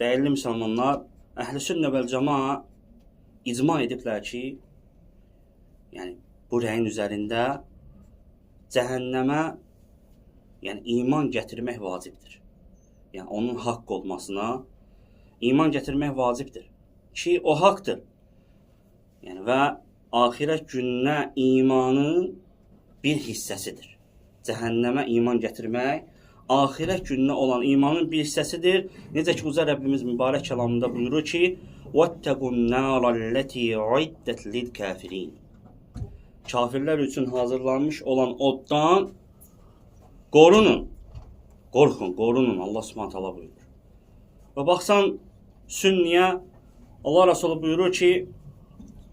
Dəyərli müsəlmanlar, Əhl-i Sünnə vəl Cəmaa icma ediblər ki, yəni bu rəyin üzərində cəhənnəmə iman gətirmək vacibdir. Yəni onun haqq olmasına iman gətirmək vacibdir ki, o haqdır. Yəni və axirət gününə imanın bir hissəsidir. Cəhənnəmə iman gətirmək axirət gününə olan imanın bir hissəsidir. Necə ki, Uca Rəbbimiz mübarək kəlamında buyurur ki, وَاتَّقُوا النَّارَ الَّتِي عُدَّتْ لِلْكَافِرِينَ Kafirlər üçün hazırlanmış olan oddan qorunun. Qorxun, Allah Subhanahu taala buyurur. Və baxsan Sünniyə, Allah Resulü buyurur ki,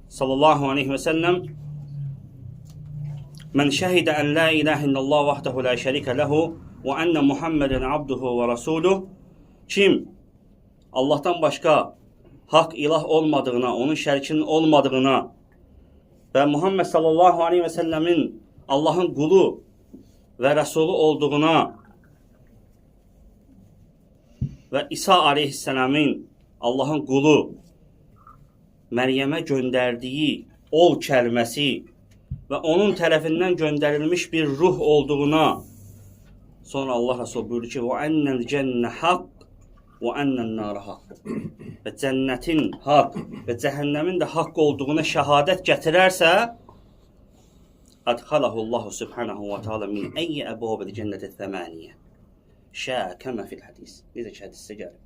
sallallahu aleyhi və səlləm, Mən şəhidə ən la ilahə illallah vahdehu la şərikə lehu və enne Muhammeden abduhu və rasuluh. Kim Allah'tan başqa haqq ilah olmadığına, onun şərikinin olmadığına və Muhammed sallallahu aleyhi və səlləmin Allahın qulu və rəsulu olduğuna və İsa aleyhisselamın Allahın qulu Məryəmə göndərdiyi ol kəlməsi və onun tərəfindən göndərilmiş bir ruh olduğuna, sonra Allah Resulü buyurdu ki, وَأَنَّ الْجَنَّ حَقٍّ وَأَنَّ النَّارَ حَقٍّ və cənnətin haqq və cəhənnəmin də haqq olduğuna şəhadət gətirərsə, أَدْخَلَهُ اللّٰهُ سُبْحَانَهُ وَتَعَالَى مِنْ أَيِّ أَبْوَابِ الْجَنَّةِ الثَّمَانِيَةِ شَاءَ كَمَا فِي الْحَدِيثِ Necə ki, hədisdə gəlir.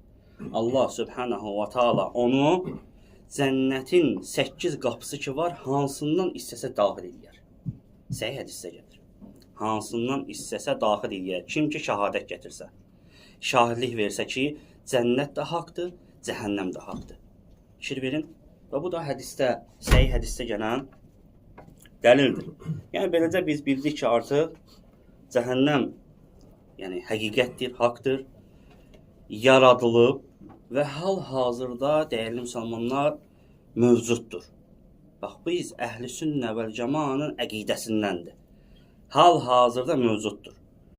Allah Subhanahu wa Taala onu cənnətin 8 qapısı ki var, hansından istəsə daxil edər. Səhih hədisdə gəlir. Hansından istəsə daxil edər. Kim ki şəhadət gətirsə, şahidlik versə ki, cənnət də haqdır, cəhənnəm də haqdır. Fikir verin. Və bu da hədisdə, səhih hədisdə gələn dəlildir. Yəni beləcə biz bildik ki, artıq cəhənnəm həqiqətdir, haqdır, yaradılıb və hal-hazırda dəyərli müsəlmanlar mövcuddur. Bax, biz Əhl-i Sünnə vəl Cəmaanın əqidəsindəndir. Hal-hazırda mövcuddur.